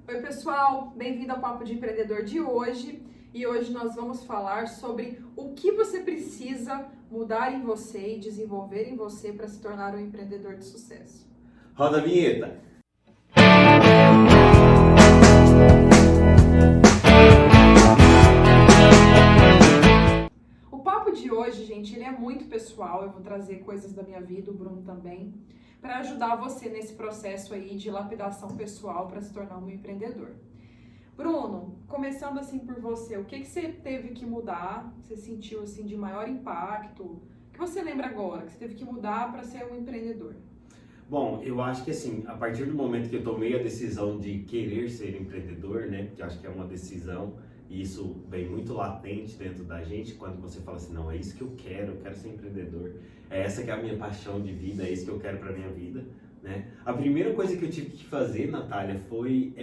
Oi pessoal, bem-vindo ao Papo de Empreendedor de hoje. E hoje nós vamos falar sobre o que você precisa mudar em você e desenvolver em você para se tornar um empreendedor de sucesso. Roda a vinheta! O papo de hoje, gente, ele é muito pessoal. Eu vou trazer coisas da minha vida, o Bruno também, para ajudar você nesse processo aí de lapidação pessoal para se tornar um empreendedor. Bruno, começando assim por você, o que você teve que mudar, você sentiu assim de maior impacto, o que você lembra agora que você teve que mudar para ser um empreendedor? Bom, eu acho que assim, a partir do momento que eu tomei a decisão de querer ser empreendedor, né, porque eu acho que é uma decisão e isso vem muito latente dentro da gente, quando você fala assim, não, é isso que eu quero ser empreendedor, é essa que é a minha paixão de vida, é isso que eu quero para minha vida, né? A primeira coisa que eu tive que fazer, Natália, foi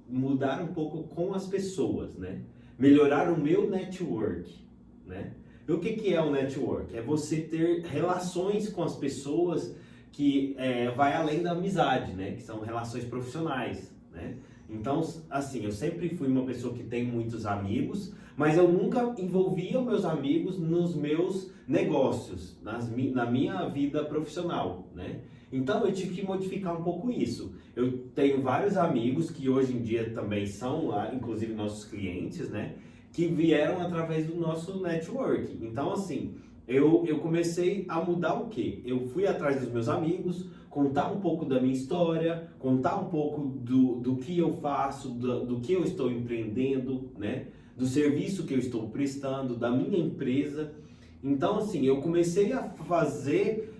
mudar um pouco com as pessoas, né? Melhorar o meu network, né? E o que é o network? É você ter relações com as pessoas que vai além da amizade, né? Que são relações profissionais, né? Então, assim, eu sempre fui uma pessoa que tem muitos amigos, mas eu nunca envolvia meus amigos nos meus negócios, na minha vida profissional, né? Então, eu tive que modificar um pouco isso. Eu tenho vários amigos que hoje em dia também são, inclusive, nossos clientes, né? Que vieram através do nosso network. Então, assim, eu comecei a mudar o quê? Eu fui atrás dos meus amigos, contar um pouco da minha história, contar um pouco do que eu faço, do que eu estou empreendendo, né? Do serviço que eu estou prestando, da minha empresa. Então, assim, eu comecei a fazer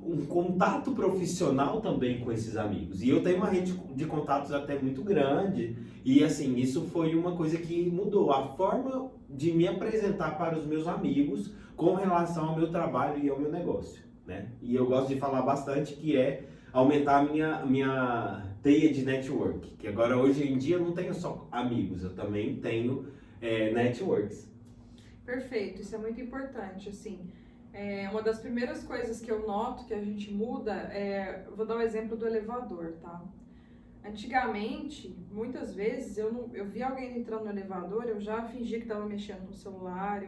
um contato profissional também com esses amigos. E eu tenho uma rede de contatos até muito grande. E, assim, isso foi uma coisa que mudou a forma de me apresentar para os meus amigos com relação ao meu trabalho e ao meu negócio, né? E eu gosto de falar bastante que é aumentar a minha teia de network, que agora hoje em dia eu não tenho só amigos, eu também tenho networks. Perfeito, isso é muito importante, assim. Uma das primeiras coisas que eu noto que a gente muda vou dar o exemplo do elevador, tá? Antigamente, muitas vezes, eu via alguém entrando no elevador, eu já fingia que estava mexendo no celular,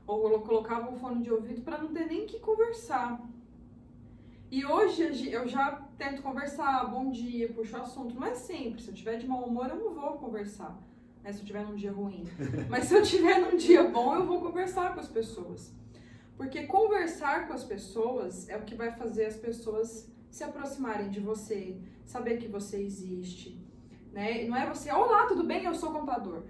ou eu colocava um fone de ouvido para não ter nem que conversar. E hoje eu já tento conversar, bom dia, puxo o assunto, não é sempre, se eu tiver de mau humor eu não vou conversar, né, se eu tiver num dia ruim. Mas se eu tiver num dia bom, eu vou conversar com as pessoas. Porque conversar com as pessoas é o que vai fazer as pessoas se aproximarem de você, saber que você existe, né? E não é você, olá, tudo bem? Eu sou contador.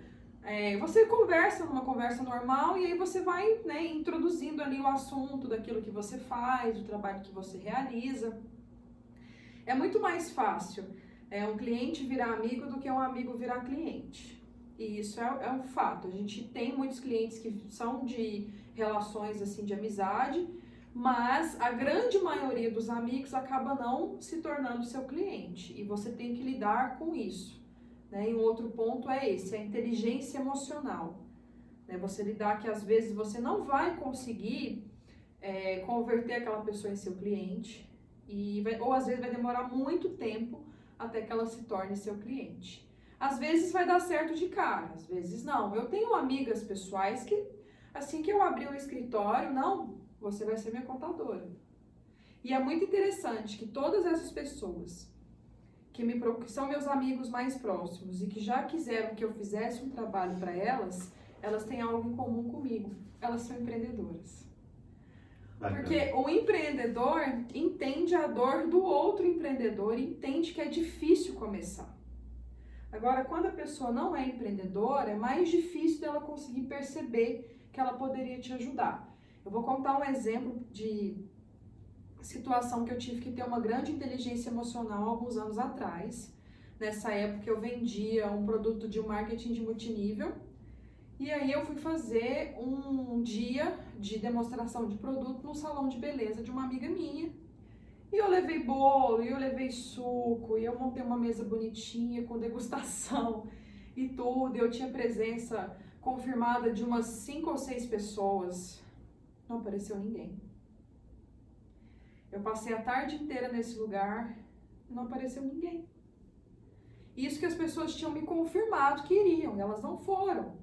Você conversa numa conversa normal e aí você vai, né, introduzindo ali o assunto daquilo que você faz, do trabalho que você realiza. É muito mais fácil um cliente virar amigo do que um amigo virar cliente. E isso é um fato. A gente tem muitos clientes que são de relações assim de amizade, mas a grande maioria dos amigos acaba não se tornando seu cliente. E você tem que lidar com isso, né? E um outro ponto é esse, a inteligência emocional, né? Você lidar que às vezes você não vai conseguir converter aquela pessoa em seu cliente, ou às vezes vai demorar muito tempo até que ela se torne seu cliente. Às vezes vai dar certo de cara, às vezes não. Eu tenho amigas pessoais que, assim que eu abrir o escritório, não, você vai ser minha contadora. E é muito interessante que todas essas pessoas que são meus amigos mais próximos e que já quiseram que eu fizesse um trabalho para elas, elas têm algo em comum comigo. Elas são empreendedoras. Bacana. Porque o empreendedor entende a dor do outro empreendedor e entende que é difícil começar. Agora, quando a pessoa não é empreendedora, é mais difícil dela conseguir perceber que ela poderia te ajudar. Eu vou contar um exemplo de situação que eu tive que ter uma grande inteligência emocional alguns anos atrás. Nessa época eu vendia um produto de marketing de multinível. E aí eu fui fazer um dia de demonstração de produto no salão de beleza de uma amiga minha. E eu levei bolo, e eu levei suco, e eu montei uma mesa bonitinha com degustação e tudo. Eu tinha presença confirmada de umas 5 ou 6 pessoas. Não apareceu ninguém. Eu passei a tarde inteira nesse lugar e não apareceu ninguém. Isso que as pessoas tinham me confirmado que iriam, e elas não foram.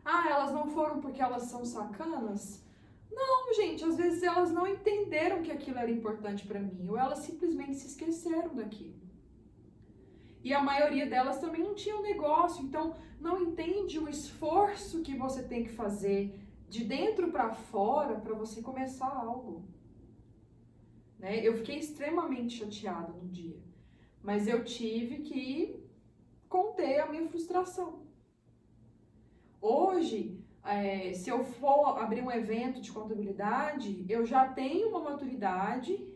Ah, elas não foram porque elas são sacanas? Não, gente, às vezes elas não entenderam que aquilo era importante para mim, ou elas simplesmente se esqueceram daquilo. E a maioria delas também não tinha um negócio, então não entende o esforço que você tem que fazer de dentro para fora para você começar algo. Né? Eu fiquei extremamente chateada no dia, mas eu tive que conter a minha frustração. Hoje, se eu for abrir um evento de contabilidade, eu já tenho uma maturidade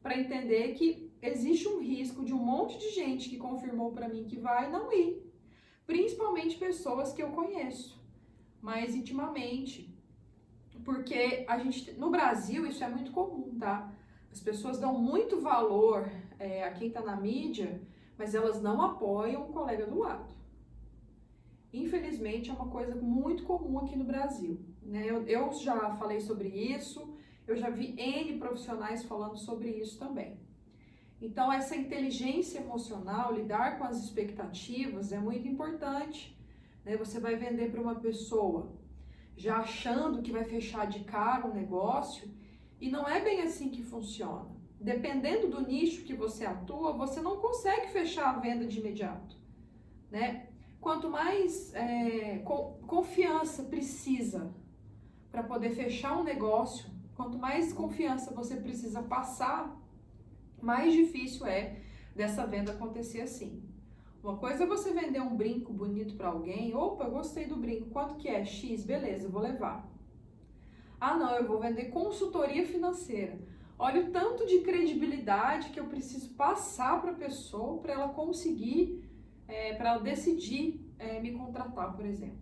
para entender que existe um risco de um monte de gente que confirmou para mim que vai não ir. Principalmente pessoas que eu conheço mais intimamente. Porque no Brasil isso é muito comum, tá? As pessoas dão muito valor a quem está na mídia, mas elas não apoiam o colega do lado. Infelizmente é uma coisa muito comum aqui no Brasil. Né? Eu já falei sobre isso, eu já vi N profissionais falando sobre isso também. Então essa inteligência emocional, lidar com as expectativas é muito importante. Né? Você vai vender para uma pessoa já achando que vai fechar de cara um negócio e não é bem assim que funciona. Dependendo do nicho que você atua, você não consegue fechar a venda de imediato. Né? Quanto mais confiança precisa para poder fechar um negócio, quanto mais confiança você precisa passar, mais difícil é dessa venda acontecer assim. Uma coisa é você vender um brinco bonito para alguém. Opa, eu gostei do brinco, quanto que é? X, beleza, eu vou levar. Ah não, eu vou vender consultoria financeira. Olha o tanto de credibilidade que eu preciso passar para a pessoa para ela conseguir, para ela decidir me contratar, por exemplo.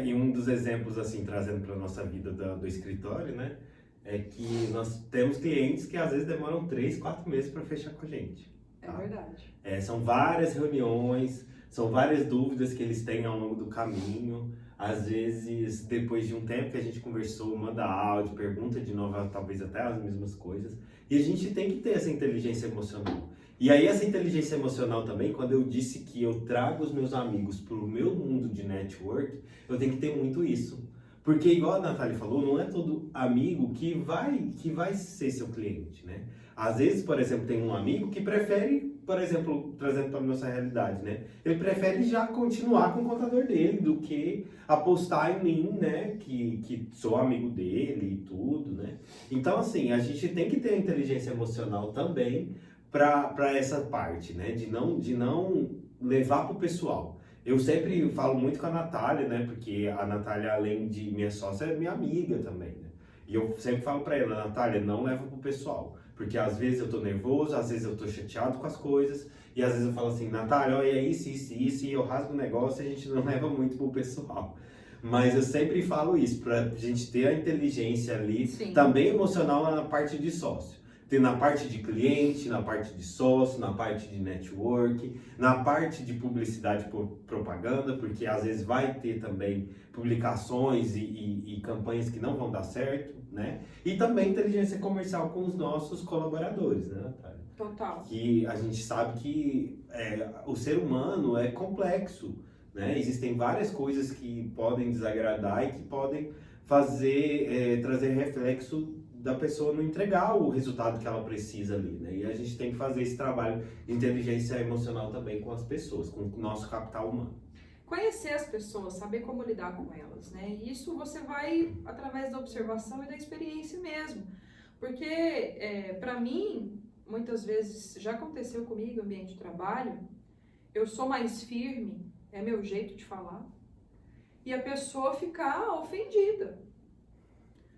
E um dos exemplos, assim, trazendo para a nossa vida do escritório, né, é que nós temos clientes que às vezes demoram 3, 4 meses para fechar com a gente. Tá? É verdade. São várias reuniões, são várias dúvidas que eles têm ao longo do caminho. Às vezes, depois de um tempo que a gente conversou, manda áudio, pergunta de novo, talvez até as mesmas coisas. E a gente tem que ter essa inteligência emocional. E aí essa inteligência emocional também, quando eu disse que eu trago os meus amigos para o meu mundo de network, eu tenho que ter muito isso. Porque igual a Natália falou, não é todo amigo que vai ser seu cliente, né? Às vezes, por exemplo, tem um amigo que prefere, por exemplo, trazendo para a nossa realidade, né? Ele prefere já continuar com o contador dele do que apostar em mim, né? Que sou amigo dele e tudo, né? Então, assim, a gente tem que ter a inteligência emocional também para essa parte, né? De não levar para o pessoal. Eu sempre falo muito com a Natália, né? Porque a Natália, além de minha sócia, é minha amiga também, né? E eu sempre falo para ela, Natália, não leva pro pessoal. Porque às vezes eu tô nervoso, às vezes eu tô chateado com as coisas. E às vezes eu falo assim, Natália, olha isso, e eu rasgo o negócio e a gente não leva muito pro pessoal. Mas eu sempre falo isso, pra gente ter a inteligência ali, Sim. Também emocional na parte de sócio. Tem na parte de cliente, na parte de sócio, na parte de network, na parte de publicidade por propaganda, porque às vezes vai ter também publicações e campanhas que não vão dar certo, né? E também inteligência comercial com os nossos colaboradores, né, Natália? Total. Que a gente sabe que o ser humano é complexo, né? Existem várias coisas que podem desagradar e que podem trazer reflexo da pessoa não entregar o resultado que ela precisa ali, né? E a gente tem que fazer esse trabalho de inteligência emocional também com as pessoas, com o nosso capital humano. Conhecer as pessoas, saber como lidar com elas, né? E isso você vai através da observação e da experiência mesmo. Porque, para mim, muitas vezes, já aconteceu comigo no ambiente de trabalho, eu sou mais firme, é meu jeito de falar, e a pessoa ficar ofendida.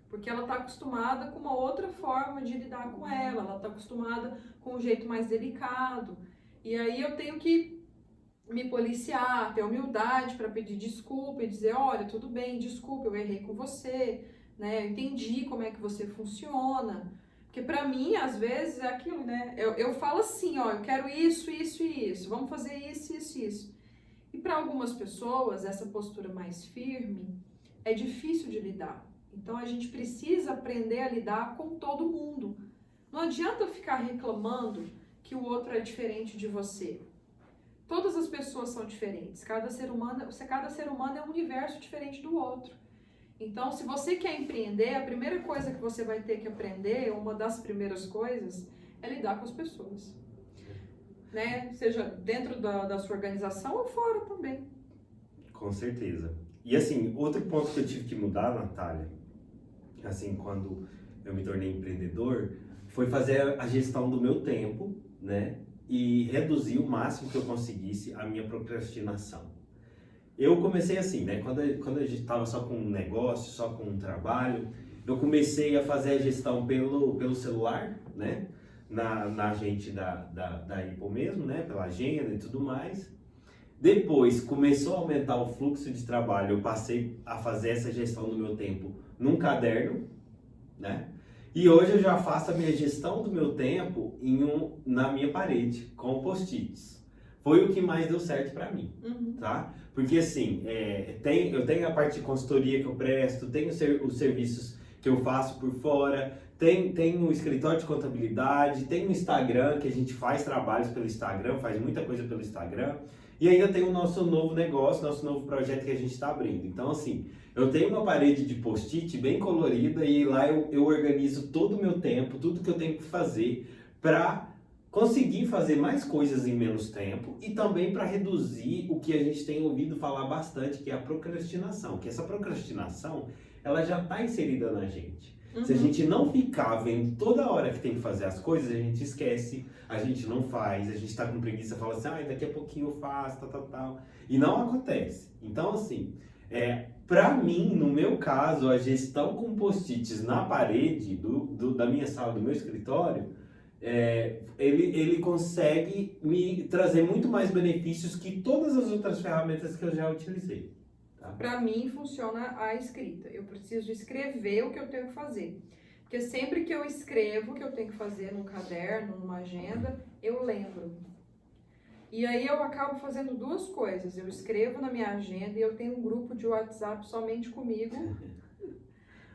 Porque ela está acostumada com uma outra forma de lidar com ela está acostumada com um jeito mais delicado. E aí eu tenho que me policiar, ter humildade para pedir desculpa e dizer, olha, tudo bem, desculpa, eu errei com você, né? Eu entendi como é que você funciona. Porque para mim, às vezes, é aquilo, né? Eu falo assim, ó, eu quero isso, isso e isso, vamos fazer isso, isso e isso. E para algumas pessoas, essa postura mais firme é difícil de lidar. Então a gente precisa aprender a lidar com todo mundo. Não adianta ficar reclamando que o outro é diferente de você. Todas as pessoas são diferentes. Cada ser humano é um universo diferente do outro. Então, se você quer empreender, a primeira coisa que você vai ter que aprender, uma das primeiras coisas, é lidar com as pessoas. Né? Seja dentro da sua organização ou fora também. Com certeza. E assim, outro ponto que eu tive que mudar, Natália, assim, quando eu me tornei empreendedor, foi fazer a gestão do meu tempo, né? E reduzir o máximo que eu conseguisse a minha procrastinação. Eu comecei assim, né? Quando a gente estava só com um negócio, só com um trabalho, eu comecei a fazer a gestão pelo celular, né? Na agente da Ipo mesmo, né? Pela agenda e tudo mais. Depois começou a aumentar o fluxo de trabalho, eu passei a fazer essa gestão do meu tempo num caderno, né? E hoje eu já faço a minha gestão do meu tempo na minha parede, com post-its. Foi o que mais deu certo para mim, tá? Porque assim, eu tenho a parte de consultoria que eu presto, tenho os serviços que eu faço por fora, tem o escritório de contabilidade, tem o Instagram, que a gente faz trabalhos pelo Instagram, faz muita coisa pelo Instagram. E ainda tem o nosso novo negócio, nosso novo projeto que a gente está abrindo. Então, assim, eu tenho uma parede de post-it bem colorida e lá eu organizo todo o meu tempo, tudo que eu tenho que fazer para conseguir fazer mais coisas em menos tempo e também para reduzir o que a gente tem ouvido falar bastante, que é a procrastinação. Que essa procrastinação, ela já está inserida na gente. Se a gente não ficar vendo toda hora que tem que fazer as coisas, a gente esquece, a gente não faz, a gente tá com preguiça, fala assim, daqui a pouquinho eu faço, tal. E não acontece. Então, assim, pra mim, no meu caso, a gestão com post-its na parede da minha sala, do meu escritório, ele consegue me trazer muito mais benefícios que todas as outras ferramentas que eu já utilizei. Para mim, funciona a escrita. Eu preciso escrever o que eu tenho que fazer. Porque sempre que eu escrevo o que eu tenho que fazer num caderno, numa agenda, eu lembro. E aí eu acabo fazendo duas coisas. Eu escrevo na minha agenda e eu tenho um grupo de WhatsApp somente comigo,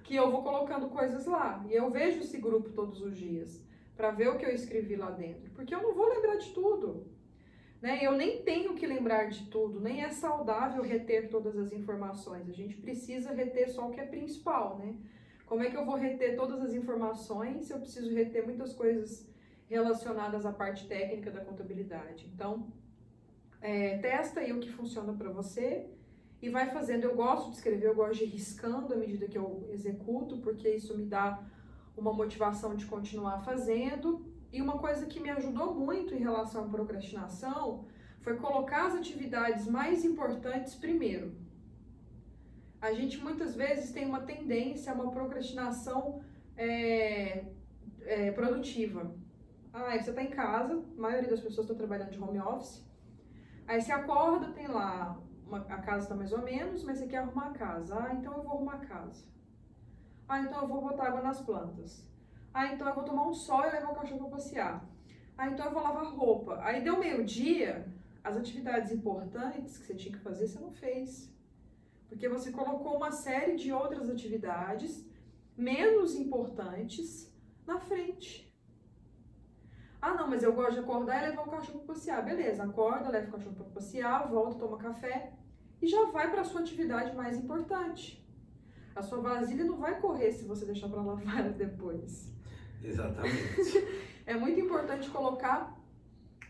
que eu vou colocando coisas lá. E eu vejo esse grupo todos os dias, para ver o que eu escrevi lá dentro. Porque eu não vou lembrar de tudo. Né? Eu nem tenho que lembrar de tudo, nem é saudável reter todas as informações. A gente precisa reter só o que é principal, né? Como é que eu vou reter todas as informações se eu preciso reter muitas coisas relacionadas à parte técnica da contabilidade? Então, testa aí o que funciona para você e vai fazendo. Eu gosto de escrever, eu gosto de ir riscando à medida que eu executo, porque isso me dá uma motivação de continuar fazendo. E uma coisa que me ajudou muito em relação à procrastinação foi colocar as atividades mais importantes primeiro. A gente muitas vezes tem uma tendência a uma procrastinação produtiva. Você está em casa, a maioria das pessoas está trabalhando de home office, aí você acorda, tem lá, a casa está mais ou menos, mas você quer arrumar a casa. Então eu vou arrumar a casa. Então eu vou botar água nas plantas. Então eu vou tomar um sol e levar o cachorro para passear. Então eu vou lavar roupa. Aí deu meio-dia, as atividades importantes que você tinha que fazer, você não fez. Porque você colocou uma série de outras atividades menos importantes na frente. Não, mas eu gosto de acordar e levar o cachorro para passear. Beleza, acorda, leva o cachorro para passear, volta, toma café e já vai para a sua atividade mais importante. A sua vasilha não vai correr se você deixar para lavar depois. Exatamente. É muito importante colocar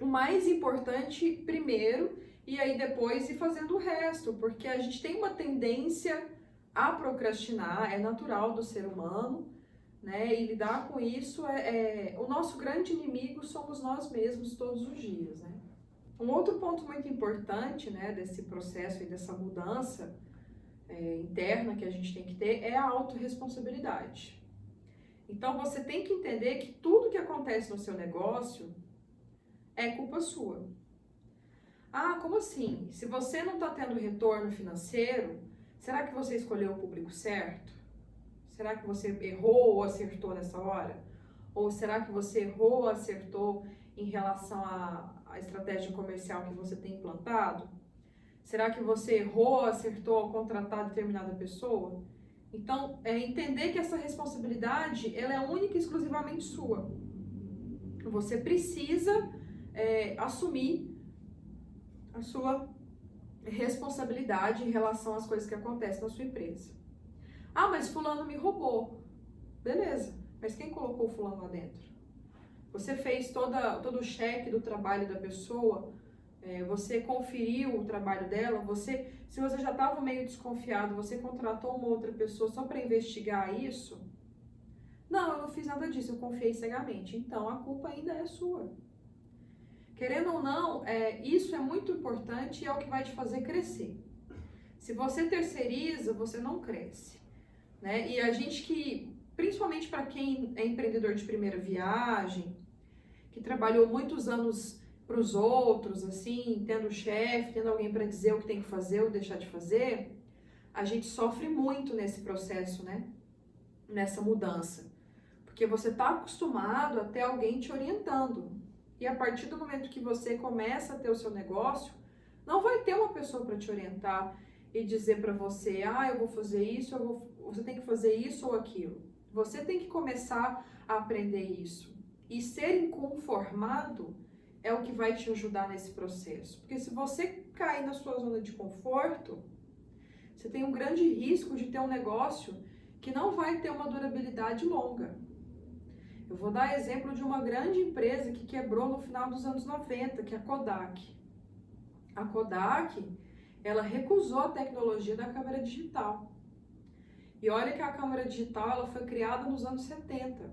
o mais importante primeiro e aí depois ir fazendo o resto, porque a gente tem uma tendência a procrastinar, é natural do ser humano, né? E lidar com isso o nosso grande inimigo somos nós mesmos todos os dias, né? Um outro ponto muito importante, né, desse processo e dessa mudança interna que a gente tem que ter é a autorresponsabilidade. Então, você tem que entender que tudo que acontece no seu negócio é culpa sua. Como assim? Se você não está tendo retorno financeiro, será que você escolheu o público certo? Será que você errou ou acertou nessa hora? Ou será que você errou ou acertou em relação à estratégia comercial que você tem implantado? Será que você errou ou acertou ao contratar determinada pessoa? Então, entender que essa responsabilidade ela é única e exclusivamente sua. Você precisa assumir a sua responsabilidade em relação às coisas que acontecem na sua empresa. Ah, mas fulano me roubou. Beleza, mas quem colocou o fulano lá dentro? Você fez todo o cheque do trabalho da pessoa, você conferiu o trabalho dela, se você já estava meio desconfiado, você contratou uma outra pessoa só para investigar isso? Não, eu não fiz nada disso, eu confiei cegamente. Então, a culpa ainda é sua. Querendo ou não, isso é muito importante e é o que vai te fazer crescer. Se você terceiriza, você não cresce, né? E a gente que, principalmente para quem é empreendedor de primeira viagem, que trabalhou muitos anos para os outros, assim, tendo chefe, tendo alguém para dizer o que tem que fazer ou deixar de fazer, a gente sofre muito nesse processo, né? Nessa mudança. Porque você está acostumado a ter alguém te orientando. E a partir do momento que você começa a ter o seu negócio, não vai ter uma pessoa para te orientar e dizer para você, eu vou fazer isso, você tem que fazer isso ou aquilo. Você tem que começar a aprender isso. E ser inconformado é o que vai te ajudar nesse processo. Porque se você cair na sua zona de conforto, você tem um grande risco de ter um negócio que não vai ter uma durabilidade longa. Eu vou dar exemplo de uma grande empresa que quebrou no final dos anos 90, que é a Kodak. A Kodak, ela recusou a tecnologia da câmera digital. E olha que a câmera digital ela foi criada nos anos 70.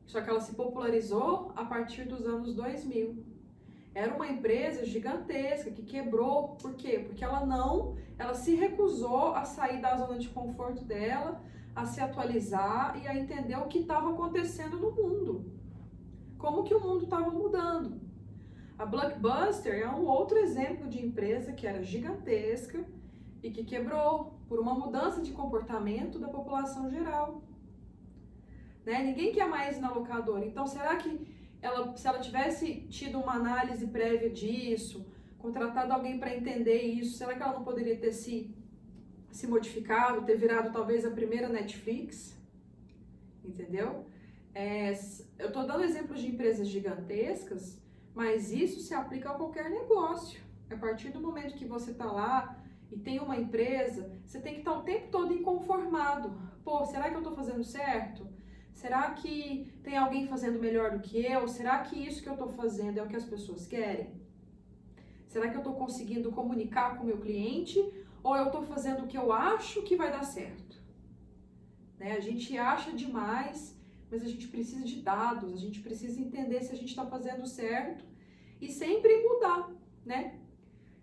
Só que ela se popularizou a partir dos anos 2000. Era uma empresa gigantesca que quebrou. Por quê? Porque ela se recusou a sair da zona de conforto dela, a se atualizar e a entender o que estava acontecendo no mundo. Como que o mundo estava mudando. A Blockbuster é um outro exemplo de empresa que era gigantesca e que quebrou por uma mudança de comportamento da população geral. Né? Ninguém quer mais ir na locadora. Então, será que se ela tivesse tido uma análise prévia disso, contratado alguém para entender isso, será que ela não poderia ter se modificado, ter virado talvez a primeira Netflix? Entendeu? Eu estou dando exemplos de empresas gigantescas, mas isso se aplica a qualquer negócio. A partir do momento que você está lá e tem uma empresa, você tem que estar o tempo todo inconformado. Pô, será que eu estou fazendo certo? Será que tem alguém fazendo melhor do que eu? Será que isso que eu estou fazendo é o que as pessoas querem? Será que eu estou conseguindo comunicar com o meu cliente? Ou eu estou fazendo o que eu acho que vai dar certo? Né? A gente acha demais, mas a gente precisa de dados, a gente precisa entender se a gente está fazendo certo e sempre mudar, né?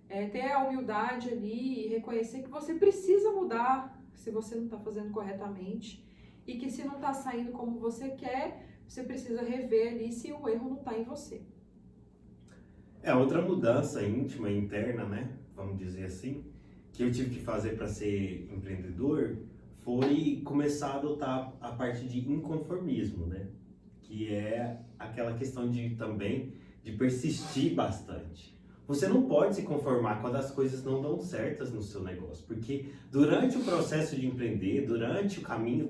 Ter a humildade ali e reconhecer que você precisa mudar se você não está fazendo corretamente. E que se não está saindo como você quer, você precisa rever ali se o erro não está em você. Outra mudança íntima, interna, né? Vamos dizer assim, que eu tive que fazer para ser empreendedor foi começar a adotar a parte de inconformismo, né? Que é aquela questão de persistir bastante. Você não pode se conformar quando as coisas não dão certas no seu negócio, porque durante o processo de empreender, durante o caminho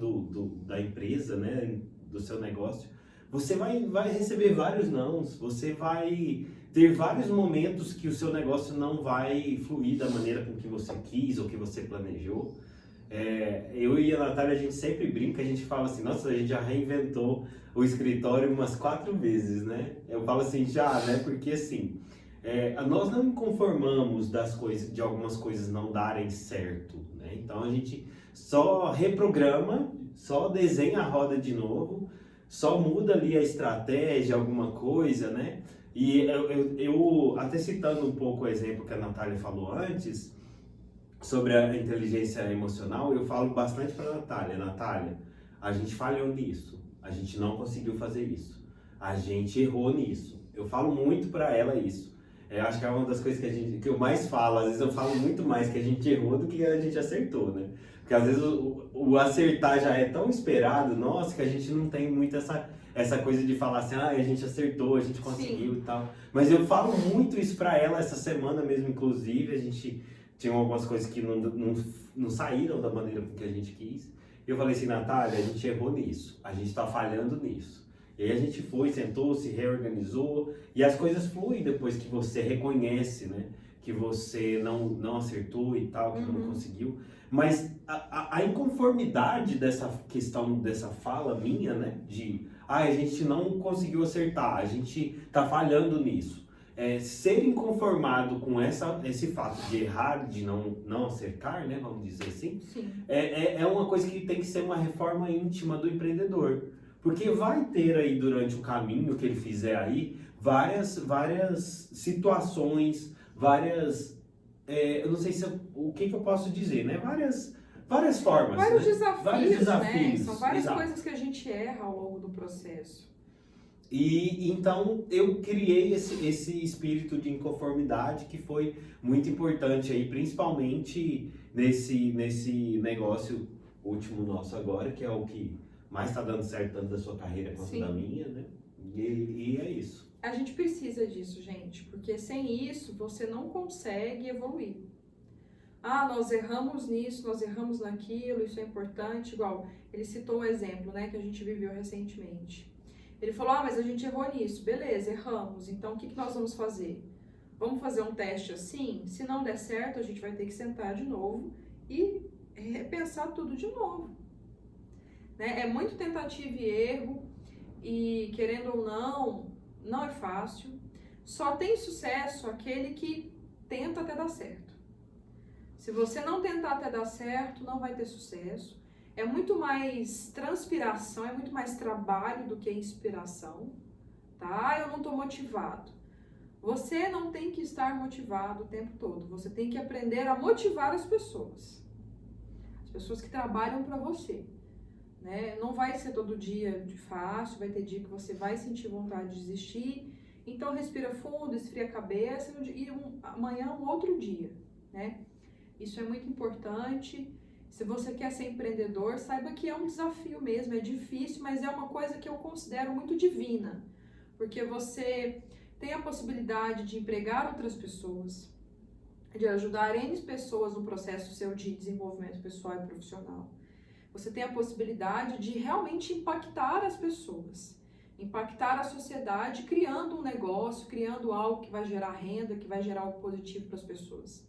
da empresa, né, do seu negócio, você vai receber vários nãos, você vai ter vários momentos que o seu negócio não vai fluir da maneira com que você quis ou que você planejou. Eu e a Natália, a gente sempre brinca, a gente fala assim, nossa, a gente já reinventou o escritório umas 4 vezes, né? Eu falo assim, já, né? Porque assim... nós não conformamos de algumas coisas não darem certo, né? Então a gente só reprograma, só desenha a roda de novo, só muda ali a estratégia, alguma coisa, né? E eu até citando um pouco o exemplo que a Natália falou antes, sobre a inteligência emocional, eu falo bastante para a Natália, a gente falhou nisso, a gente não conseguiu fazer isso, a gente errou nisso. Eu falo muito para ela isso. Eu acho que é uma das coisas que eu mais falo. Às vezes eu falo muito mais que a gente errou do que a gente acertou, né? Porque às vezes o acertar já é tão esperado, nossa, que a gente não tem muito essa coisa de falar assim, a gente acertou, a gente conseguiu. Sim. E tal. Mas eu falo muito isso pra ela essa semana mesmo, inclusive, a gente tinha algumas coisas que não saíram da maneira com que a gente quis. E eu falei assim, Natália, a gente errou nisso, a gente tá falhando nisso. E aí a gente foi, sentou, se reorganizou e as coisas fluem depois que você reconhece, né? Que você não acertou e tal, que não conseguiu. Mas a inconformidade dessa questão, dessa fala minha, né? A gente não conseguiu acertar, a gente tá falhando nisso. Ser inconformado com esse fato de errar, de não acertar, né? Vamos dizer assim. Sim. É uma coisa que tem que ser uma reforma íntima do empreendedor. Porque vai ter aí durante o caminho que ele fizer aí várias situações, eu não sei o que eu posso dizer, né? Várias formas, vários né? desafios, Vários desafios, né? São várias exato. coisas que a gente erra ao longo do processo. E então eu criei esse espírito de inconformidade que foi muito importante aí, principalmente nesse negócio último nosso agora, que é o que mais está dando certo tanto da sua carreira quanto Sim. da minha, né? E é isso. A gente precisa disso, gente, porque sem isso você não consegue evoluir. Nós erramos nisso, nós erramos naquilo, isso é importante. Igual, ele citou um exemplo, né, que a gente viveu recentemente. Ele falou, mas a gente errou nisso. Beleza, erramos. Então, o que nós vamos fazer? Vamos fazer um teste assim? Se não der certo, a gente vai ter que sentar de novo e repensar tudo de novo. Né? É muito tentativa e erro e, querendo ou não é fácil. Só tem sucesso aquele que tenta até dar certo. Se você não tentar até dar certo, não vai ter sucesso. É muito mais transpiração, é muito mais trabalho do que inspiração, tá? Eu não estou motivado. Você não tem que estar motivado o tempo todo. Você tem que aprender a motivar as pessoas que trabalham para você, né? Não vai ser todo dia fácil, vai ter dia que você vai sentir vontade de desistir. Então respira fundo, esfria a cabeça e amanhã um outro dia, né? Isso é muito importante. Se você quer ser empreendedor, saiba que é um desafio mesmo, é difícil, mas é uma coisa que eu considero muito divina, porque você tem a possibilidade de empregar outras pessoas, de ajudar N pessoas no processo seu de desenvolvimento pessoal e profissional. Você tem a possibilidade de realmente impactar as pessoas, impactar a sociedade, criando um negócio, criando algo que vai gerar renda, que vai gerar algo positivo para as pessoas,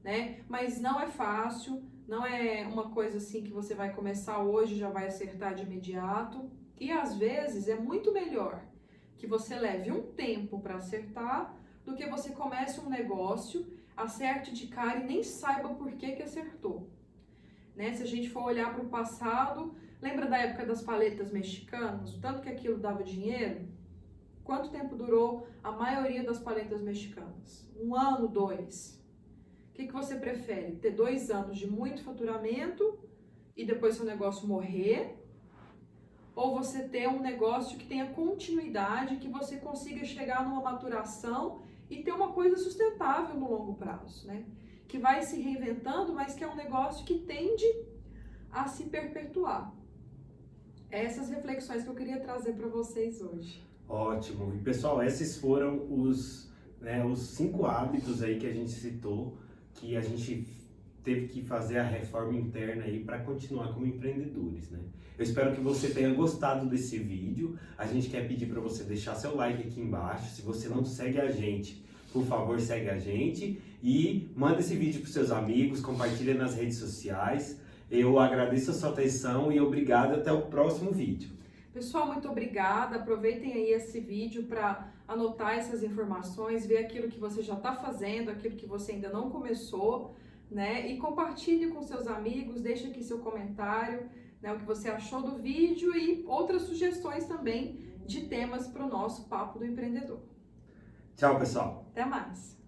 né? Mas não é fácil, não é uma coisa assim que você vai começar hoje e já vai acertar de imediato. E às vezes é muito melhor que você leve um tempo para acertar do que você comece um negócio, acerte de cara e nem saiba por que acertou. Né? Se a gente for olhar para o passado, lembra da época das paletas mexicanas? O tanto que aquilo dava dinheiro? Quanto tempo durou a maioria das paletas mexicanas? 1 ano, 2? O que você prefere? Ter 2 anos de muito faturamento e depois seu negócio morrer? Ou você ter um negócio que tenha continuidade, que você consiga chegar numa maturação e ter uma coisa sustentável no longo prazo, né? Que vai se reinventando, mas que é um negócio que tende a se perpetuar. Essas reflexões que eu queria trazer para vocês hoje. Ótimo. E pessoal, esses foram os 5 hábitos aí que a gente citou, que a gente teve que fazer a reforma interna aí para continuar como empreendedores, né? Eu espero que você tenha gostado desse vídeo. A gente quer pedir para você deixar seu like aqui embaixo. Se você não segue a gente, por favor, segue a gente e manda esse vídeo para seus amigos, compartilha nas redes sociais. Eu agradeço a sua atenção e obrigado. Até o próximo vídeo. Pessoal, muito obrigada. Aproveitem aí esse vídeo para anotar essas informações, ver aquilo que você já está fazendo, aquilo que você ainda não começou, né? E compartilhe com seus amigos, deixe aqui seu comentário, né, o que você achou do vídeo e outras sugestões também de temas para o nosso Papo do Empreendedor. Tchau, pessoal. Até mais!